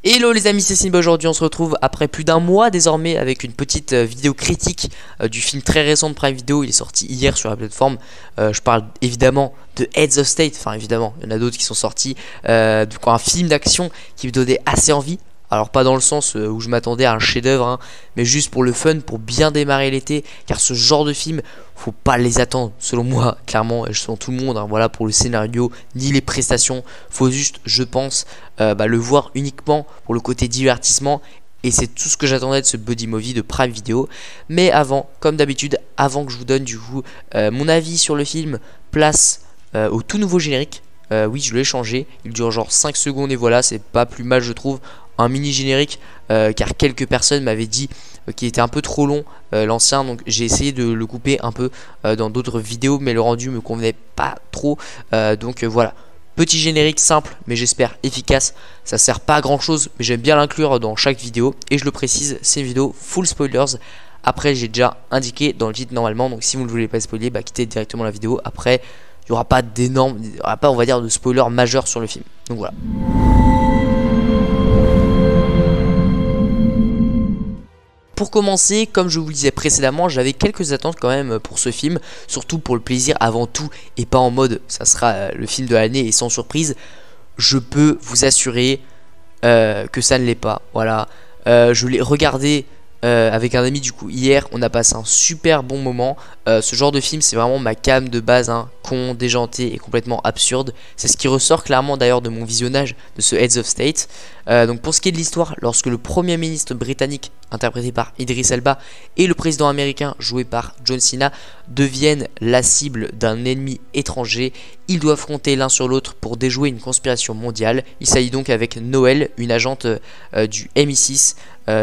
Hello les amis, c'est Simba. Aujourd'hui on se retrouve après plus d'un mois désormais avec une petite vidéo critique du film très récent de Prime Video. Il est sorti hier sur la plateforme. Je parle évidemment de Heads of State. Enfin évidemment, il y en a d'autres qui sont sortis. Du coup un film d'action qui me donnait assez envie. Alors pas dans le sens où je m'attendais à un chef-d'œuvre, hein, mais juste pour le fun, pour bien démarrer l'été. Car ce genre de film, faut pas les attendre, selon moi, clairement, et selon tout le monde. Hein, voilà, pour le scénario ni les prestations, faut juste, je pense, le voir uniquement pour le côté divertissement. Et c'est tout ce que j'attendais de ce buddy movie de Prime Video. Mais avant, comme d'habitude, avant que je vous donne du coup mon avis sur le film, place au tout nouveau générique. Oui, je l'ai changé, il dure genre 5 secondes et voilà, c'est pas plus mal je trouve. Un mini générique car quelques personnes m'avaient dit qu'il était un peu trop long l'ancien, donc j'ai essayé de le couper un peu dans d'autres vidéos, mais le rendu me convenait pas trop. Donc voilà, petit générique simple mais j'espère efficace. Ça sert pas à grand chose mais j'aime bien l'inclure dans chaque vidéo, et je le précise, c'est une vidéo full spoilers. Après j'ai déjà indiqué dans le titre normalement, donc si vous ne voulez pas spoiler, quittez directement la vidéo. Après il n'y aura pas d'énormes, il n'y aura pas, on va dire, de spoiler majeur sur le film. Donc voilà. Pour commencer, comme je vous le disais précédemment, j'avais quelques attentes quand même pour ce film, surtout pour le plaisir avant tout, et pas en mode ça sera le film de l'année et sans surprise. Je peux vous assurer que ça ne l'est pas. Voilà, je l'ai regardé avec un ami du coup hier, on a passé un super bon moment. Ce genre de film c'est vraiment ma came de base, hein, con, déjanté et complètement absurde. C'est ce qui ressort clairement d'ailleurs de mon visionnage de ce Heads of State. Donc pour ce qui est de l'histoire, lorsque le premier ministre britannique interprété par Idris Elba et le président américain joué par John Cena deviennent la cible d'un ennemi étranger, ils doivent affronter l'un sur l'autre pour déjouer une conspiration mondiale. Il s'agit donc avec Noël, une agente du MI6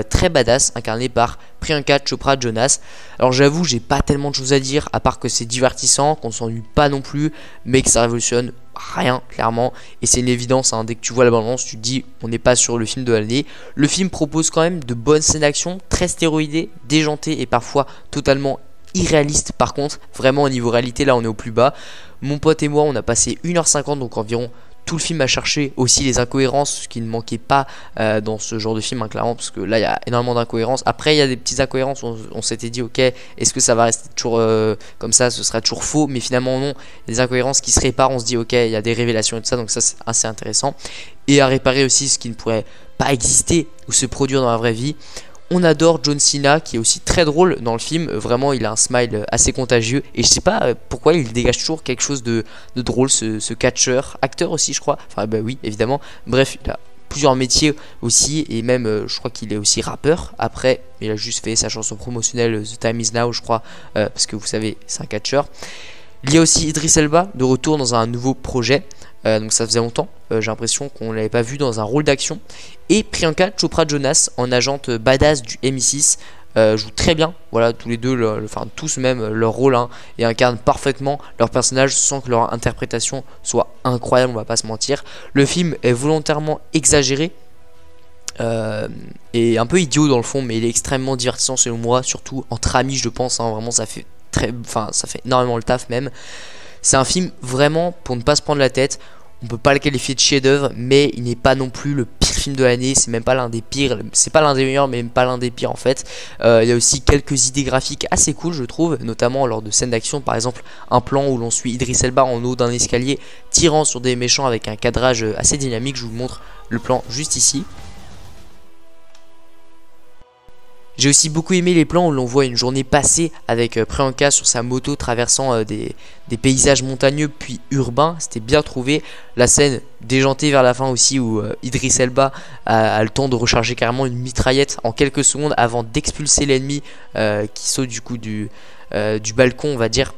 très badass, incarnée par Priyanka Chopra Jonas. Alors j'avoue, j'ai pas tellement de choses à dire à part que c'est divertissant, qu'on s'ennuie pas non plus, mais que ça révolutionne rien clairement, et c'est une évidence, hein. Dès que tu vois la bande-annonce tu te dis on n'est pas sur le film de l'année. Le film propose quand même de bonnes scènes d'action, très stéroïdées, déjantées et parfois totalement irréalistes. Par contre vraiment au niveau réalité là on est au plus bas. Mon pote et moi on a passé 1h50, donc environ tout le film à chercher aussi les incohérences, ce qui ne manquait pas dans ce genre de film, hein, clairement, parce que là il y a énormément d'incohérences. Après il y a des petites incohérences, on s'était dit ok, est-ce que ça va rester toujours comme ça, ce sera toujours faux, mais finalement non, il y a des incohérences qui se réparent, on se dit ok, il y a des révélations et tout ça, donc ça c'est assez intéressant. Et à réparer aussi ce qui ne pourrait pas exister ou se produire dans la vraie vie. On adore John Cena qui est aussi très drôle dans le film, vraiment il a un smile assez contagieux et je sais pas pourquoi il dégage toujours quelque chose de drôle, ce catcheur, acteur aussi je crois, enfin oui évidemment, bref il a plusieurs métiers aussi, et même je crois qu'il est aussi rappeur. Après il a juste fait sa chanson promotionnelle The Time Is Now je crois, parce que vous savez c'est un catcheur. Il y a aussi Idris Elba de retour dans un nouveau projet. Donc ça faisait longtemps, j'ai l'impression qu'on ne l'avait pas vu dans un rôle d'action. Et Priyanka Chopra Jonas en agente badass du MI6 joue très bien. Voilà, tous les deux, enfin tous même leur rôle, hein, et incarnent parfaitement leur personnage sans que leur interprétation soit incroyable, on va pas se mentir. Le film est volontairement exagéré et un peu idiot dans le fond, mais il est extrêmement divertissant selon moi, surtout entre amis je pense, hein, vraiment ça fait ça fait énormément le taf même. C'est un film vraiment pour ne pas se prendre la tête. On peut pas le qualifier de chef-d'œuvre, mais il n'est pas non plus le pire film de l'année. C'est même pas l'un des pires. C'est pas l'un des meilleurs, mais même pas l'un des pires en fait. Il y a aussi quelques idées graphiques assez cool, je trouve, notamment lors de scènes d'action. Par exemple, un plan où l'on suit Idris Elba en haut d'un escalier, tirant sur des méchants avec un cadrage assez dynamique. Je vous montre le plan juste ici. J'ai aussi beaucoup aimé les plans où l'on voit une journée passée avec Priyanka sur sa moto traversant des paysages montagneux puis urbains. C'était bien trouvé. La scène déjantée vers la fin aussi où Idris Elba a le temps de recharger carrément une mitraillette en quelques secondes avant d'expulser l'ennemi qui saute du coup du balcon, on va dire.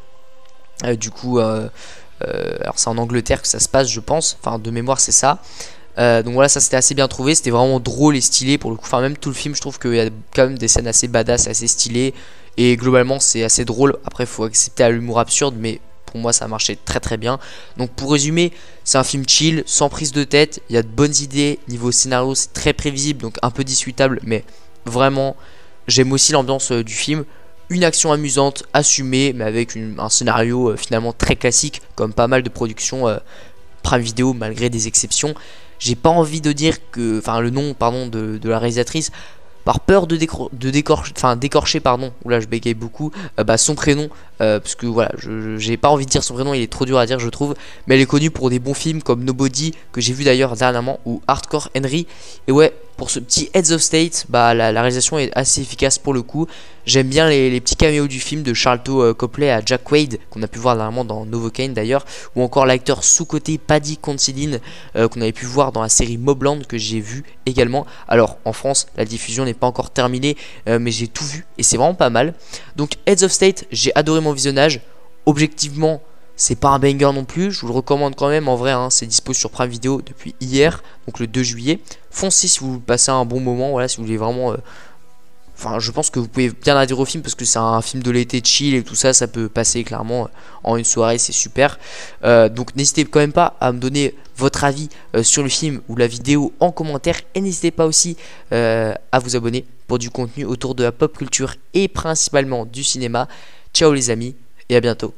Alors c'est en Angleterre que ça se passe je pense, enfin de mémoire c'est ça. Donc voilà, ça c'était assez bien trouvé, c'était vraiment drôle et stylé pour le coup. Enfin même tout le film je trouve qu'il y a quand même des scènes assez badass, assez stylées, et globalement c'est assez drôle. Après il faut accepter à l'humour absurde, mais pour moi ça marchait très très bien. Donc pour résumer, c'est un film chill, sans prise de tête, il y a de bonnes idées. Niveau scénario c'est très prévisible, donc un peu discutable, mais vraiment j'aime aussi l'ambiance du film. Une action amusante, assumée, mais avec un scénario finalement très classique, comme pas mal de productions Prime Video malgré des exceptions. J'ai pas envie de dire que, enfin le nom pardon de la réalisatrice, par peur de, d'écorcher pardon, oula je bégaye beaucoup, son prénom, parce que voilà, j'ai pas envie de dire son prénom, il est trop dur à dire je trouve, mais elle est connue pour des bons films comme Nobody, que j'ai vu d'ailleurs dernièrement, ou Hardcore Henry, et ouais, pour ce petit Heads of State, la réalisation est assez efficace pour le coup. J'aime bien les petits caméos du film de Charlton Copley à Jack Quaid, qu'on a pu voir dernièrement dans Novocaine d'ailleurs, ou encore l'acteur sous-côté Paddy Considine, qu'on avait pu voir dans la série Mobland, que j'ai vu également. Alors en France, la diffusion n'est pas encore terminée, mais j'ai tout vu et c'est vraiment pas mal. Donc Heads of State, j'ai adoré mon visionnage. Objectivement, c'est pas un banger non plus, je vous le recommande quand même en vrai, hein, c'est dispo sur Prime Video depuis hier, donc le 2 juillet. Foncez si vous passez un bon moment, voilà, si vous voulez vraiment... Enfin, je pense que vous pouvez bien adhérer au film parce que c'est un film de l'été chill et tout ça, ça peut passer clairement en une soirée, c'est super. Donc n'hésitez quand même pas à me donner votre avis sur le film ou la vidéo en commentaire. Et n'hésitez pas aussi à vous abonner pour du contenu autour de la pop culture et principalement du cinéma. Ciao les amis et à bientôt.